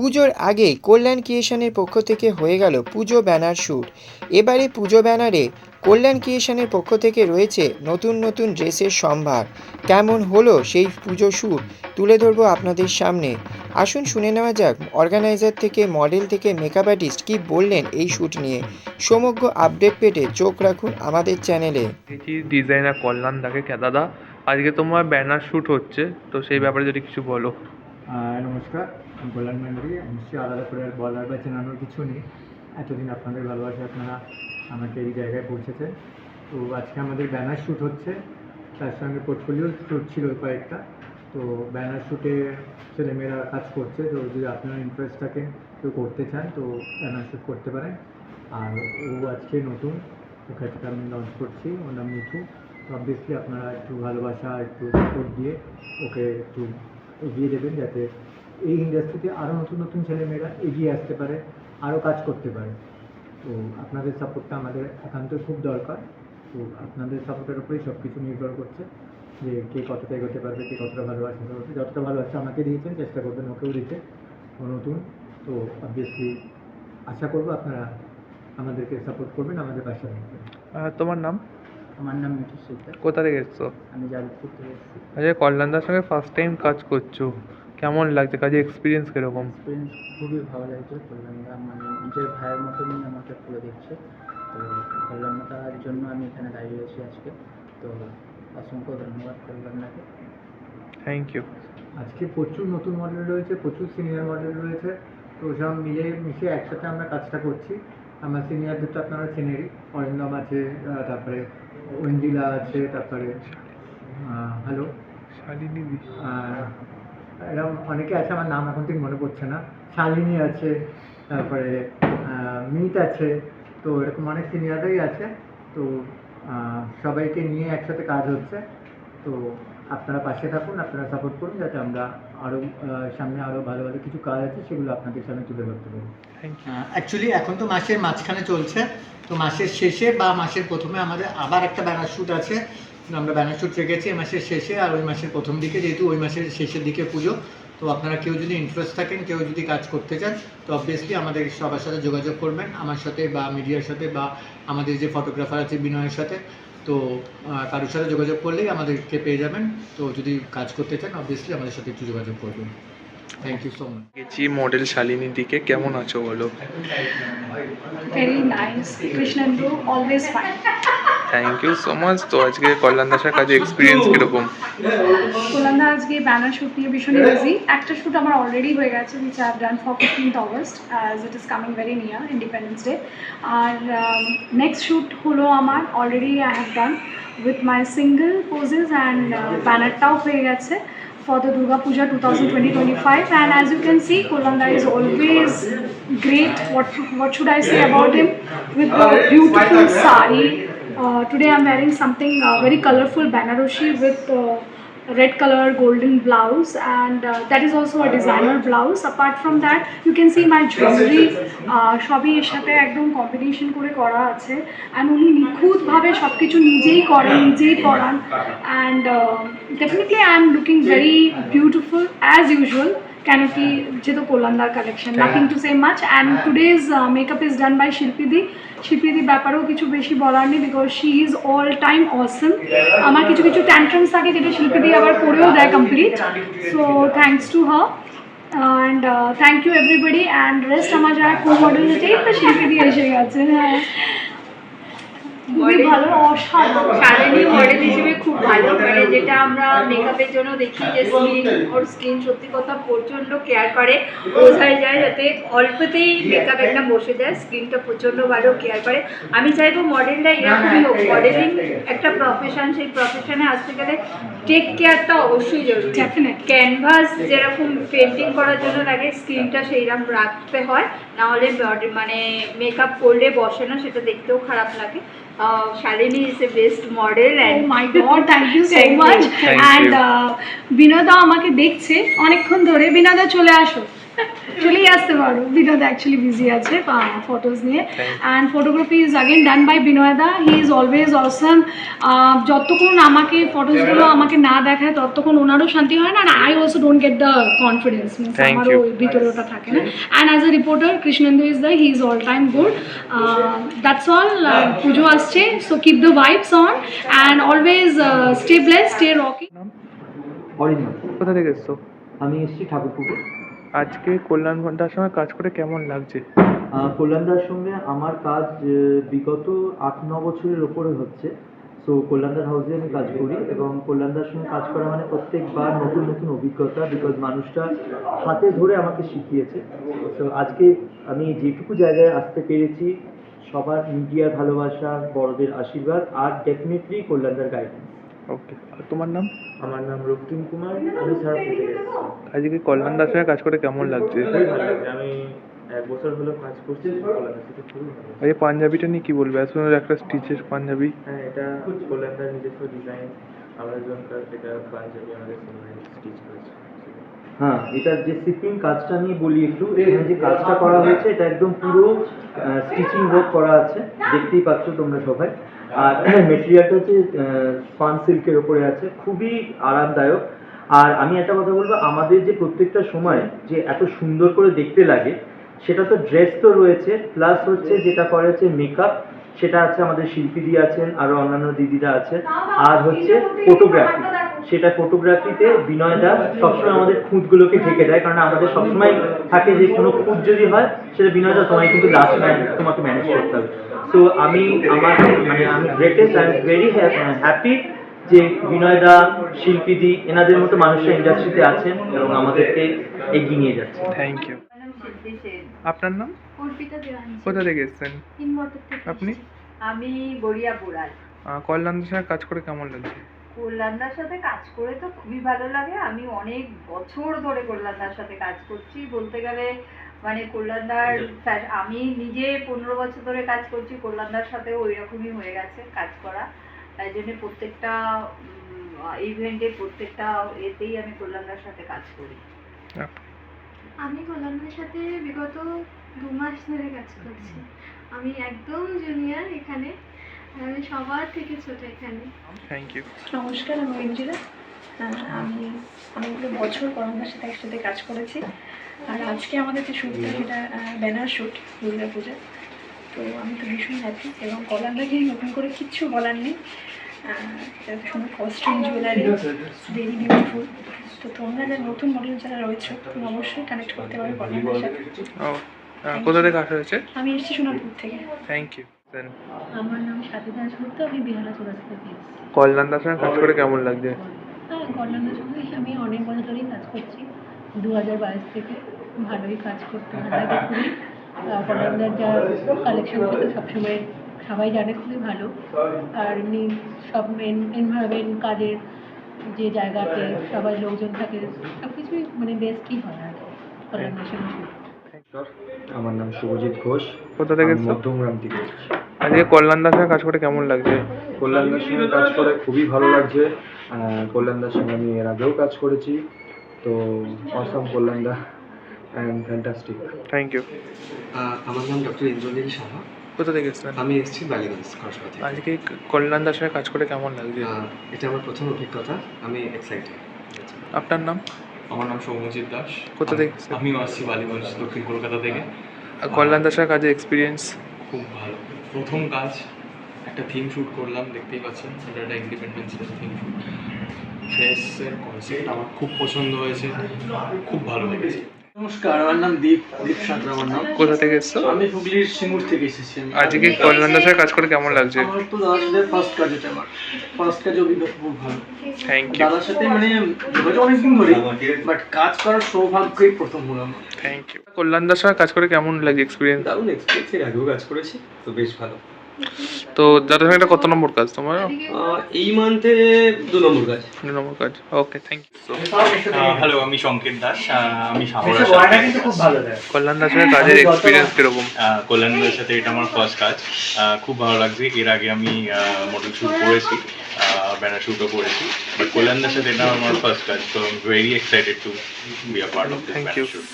পুজোর আগেই কল্যাণ ক্রিয়েশনের পক্ষ থেকে হয়ে গেল পুজো ব্যানার শ্যুট। এবারে পুজো ব্যানারে কল্যাণ ক্রিয়েশনের পক্ষ থেকে রয়েছে নতুন নতুন ড্রেসের সম্ভার। কেমন হলো সেই পুজো শ্যুট তুলে ধরবো আপনাদের সামনে। আসুন শুনে নেওয়া যাক অর্গানাইজার থেকে, মডেল থেকে মেকআপ আর্টিস্ট কী বললেন এই শ্যুট নিয়ে। সমগ্র আপডেট পেতে চোখ রাখুন আমাদের চ্যানেলে। ডিজাইনার কল্যাণ দাকে দাদা, আজকে তোমার ব্যানার শ্যুট হচ্ছে, তো সেই ব্যাপারে যদি কিছু বলো। নমস্কার, আমি কল্যাণ মান্ডারি। নিশ্চয়ই আলাদা করে আর বলার বা জানানোর কিছু নেই। এতদিন আপনাদের ভালোবাসা আপনারা আমাকে এই জায়গায় পৌঁছেছেন। তো আজকে আমাদের ব্যানার শ্যুট হচ্ছে, তার সঙ্গে পোর্টফোলিও শ্যুট ছিল কয়েকটা। তো ব্যানার শ্যুটে ছেলেমেয়েরা কাজ করছে, তো যদি আপনারা ইন্টারেস্ট থাকেন, কেউ করতে চান তো ব্যানার শ্যুট করতে পারেন। আর ও আজকে নতুন, ওকে আজকে আমি লঞ্চ করছি, ওর নাম মিঠু। তো অবভিয়াসলি আপনারা একটু ভালোবাসা, একটু সাপোর্ট দিয়ে ওকে একটু এগিয়ে দেবেন, যাতে এই ইন্ডাস্ট্রিতে আরও নতুন নতুন ছেলেমেয়েরা এগিয়ে আসতে পারে, আরও কাজ করতে পারে। তো আপনাদের সাপোর্টটা আমাদের একান্ত খুব দরকার। তো আপনাদের সাপোর্টের উপরেই সব কিছু নির্ভর করছে, যে কে কতটা এগোতে পারবে, কে কতটা ভালোবাসা করবে। যতটা ভালোবাসা আমাকে দিয়েছেন, চেষ্টা করবেন ওকেও দিতে। ও নতুন, তো অবভিয়াসলি আশা করবো আপনারা আমাদেরকে সাপোর্ট করবেন, আমাদের পাশে থাকবেন। তোমার নাম? আমার নাম মিঠু সিকদার। কোথা থেকে এসছো? আমি যাদবপুর থেকে এসেছি। আচ্ছা, কল্যাণদার সঙ্গে ফার্স্ট টাইম কাজ করছো, কেমন লাগছে? কাজের এক্সপিরিয়েন্স কীরকম? এক্সপিরিয়েন্স খুবই ভালো লাগছে। কল্যাণদা মানে নিজের ভাইয়ের মতনই আমাকে পুরো দেখছে। তো কল্যাণদার জন্য আমি এখানে দাঁড়িয়ে আছি আজকে। তো অসংখ্য ধন্যবাদ কল্যাণদাকে। Thank you. আজকে প্রচুর নতুন মডেল রয়েছে, প্রচুর সিনিয়র মডেল রয়েছে। তো সব মিলে মিশে একসাথে আমরা কাজটা করছি। আমার সিনিয়রদের তো আপনারা চেনেনই, অরিন্দম আছে, তারপরে ঐন্দিলা আছে, তারপরে হ্যালো শালিনী দি, এরকম অনেকে আছে, আমার নাম এখন ঠিক মনে পড়ছে না। শালিনী আছে, তারপরে মিত আছে। তো এরকম অনেক সিনিয়ররাই আছে। তো সবাইকে নিয়ে একসাথে কাজ হচ্ছে। তো আপনারা পাশে থাকুন, আপনারা সাপোর্ট করুন, যাতে আমরা আরও সামনে আরও ভালো ভালো কিছু কাজ আছে সেগুলো আপনাদের সামনে তুলে ধরতে পারি। অ্যাকচুয়ালি এখন তো মাসের মাঝখানে চলছে, তো মাসের শেষে বা মাসের প্রথমে আমাদের আবার একটা ব্যানার শ্যুট আছে। আমরা ব্যানার শ্যুট রেখেছি এই মাসের শেষে আর ওই মাসের প্রথম দিকে, যেহেতু ওই মাসের শেষের দিকে পুজো। তো আপনারা কেউ যদি ইন্টারেস্ট থাকেন, কেউ যদি কাজ করতে চান, তো অবভিয়াসলি আমাদের সবার সাথে যোগাযোগ করবেন, আমার সাথে বা মিডিয়ার সাথে বা আমাদের যে ফটোগ্রাফার আছে বিনয়ের সাথে। তো কারোর সাথে যোগাযোগ করলেই আমাদেরকে পেয়ে যাবেন। তো যদি কাজ করতে চান অবভিয়াসলি আমাদের সাথে একটু যোগাযোগ করবেন। Thank you so much. গেছি মডেল শালিনীর দিকে, কেমন আছো বলো? Very nice. Krishnendu, always fine. Thank you so much. তো আজকে কল্যাণদার সাথে কাজের এক্সপিরিয়েন্স কীরকম? Kolanda আজকে ব্যানার শ্যুট নিয়ে ভীষণই বিজি। একটা শ্যুট আমার অলরেডি হয়ে গেছে, which I have done for 15th August, as it is coming very near Independence Day. R next shoot হলো আমার already I have done with my single poses, and ব্যানারটাও হয়ে গেছে for the Durga Puja 2020-25. And as you can see, Kolanda is always great. What should I say about him? With the beautiful sari. Today I'm wearing something very colorful Banarosi with red color golden blouse, and that is also a designer blouse. Apart from that, you can see my jewelry সবই এর সাথে একদম combination করে করা আছে। And উনি নিখুঁতভাবে সব কিছু নিজেই করেন, নিজেই পরান। And definitely I am looking very beautiful as usual, কেন কি যেহেতু কল্যাণদার collection, nothing to say much. And today's makeup is done by শিল্পীদি। শিল্পীদির ব্যাপারেও কিছু বেশি বলার নেই, because she is all time awesome. আমার কিছু কিছু ট্যান্ট্রামস থাকে যেটা শিল্পীদি আবার করেও দেয় complete. So thanks to her, and thank you everybody. And rest আমার যারা কো মডেল চাই, তো শিল্পীদি এসে গেছে। হ্যাঁ, খুবই ভালো, অসাধারণ। শালিনী মডেল হিসেবে খুব ভালো, মানে যেটা আমরা মেকআপের জন্য দেখি যে ওর স্কিন সত্যি কথা প্রচণ্ড কেয়ার করে, বোঝাই যায় যাতে অল্পতেই মেকআপ একটা বসে যায়। স্কিনটা প্রচণ্ড ভালো কেয়ার করে। আমি চাইবো মডেলটা এরকমই হোক। মডেলিং একটা প্রফেশন, সেই প্রফেশনে আসতে গেলে টেক কেয়ারটা অবশ্যই জরুরি। ডেফিনেট ক্যানভাস যেরকম পেন্টিং করার জন্য লাগে, স্কিনটা সেইরকম রাখতে হয়, নাহলে মানে মেকআপ করলে বসে না, সেটা দেখতেও খারাপ লাগে। Shalini is a best model, and oh my god, thank you so Thank you. much. Thank And you. বিনোদা আমাকে দেখছে অনেকক্ষণ ধরে। বিনোদা চলে আসো। চলেই আসতে পারো, বিনোদ অ্যাকচুয়ালি বিজি আছে ফটোজ নিয়ে। And photography is again done by বিনয়দা, হি ইজ অলওয়েজ অসম। যতক্ষণ আমাকে ফটোসগুলো আমাকে না দেখায় ততক্ষণ ওনারও শান্তি হয় না, I also don't get the confidence, Thank আমারও you. ভিতরে ওটা থাকে না। And as a reporter Krishnendu is the, he is all time good. That's all. পুজো আসছে, so keep the vibes on and always stay bless, stay Rocky. Original. কোথা থেকে এসছো? আমি এসেছি ঠাকুরপুকুর। আজকে কল্যাণ দার সঙ্গে কাজ করে কেমন লাগছে? কল্যাণদার সঙ্গে আমার কাজ বিগত 8-9 বছরের ওপরে হচ্ছে। সো কল্যাণদার হাউসে আমি কাজ করি এবং কল্যাণদার সঙ্গে কাজ করা মানে প্রত্যেকবার নতুন নতুন অভিজ্ঞতা, বিকজ মানুষটা হাতে ধরে আমাকে শিখিয়েছে। তো আজকে আমি যেটুকু জায়গায় আসতে পেরেছি, সবার মিডিয়ার ভালোবাসা, বড়দের আশীর্বাদ আর ডেফিনেটলি কল্যাণদার গাইডেন্স। ওকে, আর তোমার নাম? আমার নাম রক্তিম কুমার, আমি সারা থেকে এসেছি। আজকে কল্যাণ দার সঙ্গে কাজ করে কেমন লাগছে? খুবই ভালো লাগছে, আমি 1 বছর হলো কাজ করছি কল্যাণদার সাথে, খুবই ভালো লাগছে। এই পাঞ্জাবিটা নিয়ে কি বলবে? এত সুন্দর একটা স্টিচের পাঞ্জাবি। হ্যাঁ, এটা কল্যাণদার নিজস্ব ডিজাইন, আমাজনকার এটা পাঞ্জাবি আমাদের সিনেমায় স্টিচ করেছে। হ্যাঁ, এটার যে সিপিং কাজটা নিয়ে বলি একটু, এখানে যে কাজটা করা হয়েছে এটা একদম পুরো স্টিচিং ওয়ার্ক করা আছে, দেখতেই পাচ্ছ তোমরা সবাই। আর মেটেরিয়ালটা হচ্ছে ফান সিল্কের ওপরে আছে, খুবই আরামদায়ক। আর আমি একটা কথা বলবো, আমাদের যে প্রত্যেকটা সময় যে এত সুন্দর করে দেখতে লাগে, সেটা তো ড্রেস তো রয়েছে, প্লাস হচ্ছে যেটা করে হচ্ছে মেকআপ, সেটা আছে আমাদের শিল্পীদি আছেন, আরো অন্যান্য দিদিরা আছেন। আর হচ্ছে ফটোগ্রাফি, সেটা ফটোগ্রাফিতে বিনয়দা সবসময় আমাদের খুঁতগুলোকে ঢেকে দেয়, কারণ আমাদের সবসময় থাকে যে কোনো খুঁত যদি হয় সেটা বিনয়দা তোমায় কিন্তু লাস্ট তোমাকে ম্যানেজ করতে হবে। সো আমি greatest, I am very happy যে বিনয়দা, শিল্পীদি, এনাদের মতো মানুষরা ইন্ডাস্ট্রিতে আছেন এবং আমাদেরকে এগিয়ে নিয়ে যাচ্ছে। Thank you. শিল্পী সেন। আপনার নাম? অর্পিতা দেওয়ানি। কোথা থেকে এসেছেন? হিমবটক থেকে আপনি? এসেছি। আমি গড়িয়া বোড়াল। কল্যাণ দার সঙ্গে কাজ করে কেমন লাগছে? কল্যাণদার সাথে কাজ করে তো খুবই ভালো লাগে। আমি অনেক বছর ধরে কল্যাণদার সাথে কাজ করছি, বলতে গেলে মানে কল্যাণদার আমি নিজে 15 বছর ধরে কাজ করছি, কল্যাণদার সাথেও ওই রকমই হয়ে গেছে কাজ করা। তাই জন্য প্রত্যেকটা ইভেন্টে, প্রত্যেকটা এতেই আমি কল্যাণদার সাথে কাজ করি। আমি কল্যাণের সাথে বিগত 2 মাস ধরে কাজ করছি। আমি একদম জুনিয়র এখানে, আর আমি সবার থেকে ছোট এখানে। Thank you. নমস্কার, আমি ইন্দিরা। আমি অনেকগুলো বছর কল্যাণদার সাথে একসাথে কাজ করেছি। আর আজকে আমাদের যে শ্যুটটা, সেটা ব্যানার শ্যুট দুর্গা পূজা। তো আমি তো ভীষণ হ্যাপি, এবং কল্যাণদাকে নতুন করে কিচ্ছু বলার নেই। এটা সুন্দর কস্টিউম, জুয়েলারি, ভেরি বিউটিফুল। তো তোমরা যারা নতুন মডেল যারা রয়েছে, তুমি অবশ্যই কানেক্ট করতে পারো কল্যাণদার সাথে। কোথা থেকে আসা হয়েছে? আমি এসেছি সোনারপুর থেকে। Thank you. আমার নাম স্বাতী দাশগুপ্ত, আমি বিহারা চৌরাস্তা থেকে এসেছি। কল্যাণ দার সঙ্গে কাজ করে কেমন লাগছে? হ্যাঁ, কল্যাণের সঙ্গে আমি অনেক বছর ধরেই কাজ করছি, 2022 থেকে। ভালোই কাজ করতে ভালো লাগে খুবই। কল্যাণদার যা কালেকশন করতে সবসময় সবাই জানে, খুবই ভালো। আর এমনি সব এনভায়রনমেন্ট, কাজের যে জায়গাতে সবাই লোকজন থাকে, সব কিছুই মানে বেস্টই হয় আর কি কল্যাণের সঙ্গে। আমার নাম শুভজিৎ ঘোষ। কোথা থেকে এসছো? মধ্যমগ্রাম থেকে এসেছি। আজকে কল্যাণ দার সঙ্গে কাজ করে কেমন লাগছে? কল্যাণদার সঙ্গে কাজ করে খুবই ভালো লাগছে। কল্যাণদার সঙ্গে আমি এর আগেও কাজ করেছি, তো অসম কল্যাণদা অ্যান্ড ফ্যান্টাস্টিক। Thank you. আমার নাম ডক্টর ইন্দ্রনীল সাহা। কোথা থেকে এসেছেন? আমি এসেছি বালিগঞ্জ কসবা থেকে। আজকে কল্যাণ দার সঙ্গে কাজ করে কেমন লাগছে? এটা আমার প্রথম অভিজ্ঞতা, আমি এক্সাইটেড। আপনার নাম? আমার নাম সৌম্যজিৎ দাস। কোথা থেকে এসেছেন? আমিও আসছি বালিগঞ্জ, দক্ষিণ কলকাতা থেকে। কল্যাণ দার সঙ্গে কাজের এক্সপিরিয়েন্স? খুব ভালো, প্রথম কাজ, একটা থিম শ্যুট করলাম, দেখতেই পাচ্ছেন এটা একটা ইন্ডিপেন্ডেন্স ডে থিম শ্যুট। ড্রেসের কনসেপ্ট আমার খুব পছন্দ হয়েছে, খুব ভালো লেগেছে। নমস্কার, আমার নাম দীপ সাঁতরা আমার নাম। কোথা থেকে এসছো? আমি হুগলির সিঙ্গুর থেকে এসেছি। আজকে কল্যাণ দার সঙ্গে কাজ করে কেমন লাগছে? আমার তো দাদার সাথে ফার্স্ট কাজ, এটা আমার ফার্স্ট কাজে অভিজ্ঞতা খুব ভালো। Thank you. দাদার সাথে মানে যোগাযোগ অনেকদিন ধরে, বাট কাজ করার সৌভাগ্যই প্রথম হলো আমার। Thank you. কল্যাণ দার সঙ্গে কাজ করে কেমন লাগছে এক্সপিরিয়েন্স? দারুণ এক্সপিরিয়েন্স, এর আগেও কাজ করেছি, তো বেশ ভালো। তো দাদার সঙ্গে এটা কত নম্বর কাজ তোমার? এই মান্থে 2 নম্বর কাজ। 2 নম্বর কাজ। ওকে, থ্যাংক ইউ। হ্যালো, আমি সংকেত দাস, আমি কিন্তু খুব ভালো দেয়। কল্যাণ দার সঙ্গে কাজের এক্সপিরিয়েন্স কিরকম? কল্যাণদার সাথে এটা আমার ফার্স্ট কাজ, খুব ভালো লাগছে। এর আগে আমি মডেল শ্যুট করেছি, ব্যানার শ্যুটও করেছি, বাট কল্যাণদার সাথে এটা আমার ফার্স্ট কাজ, তো I am very excited to be a part of this thank banner you. Shoot.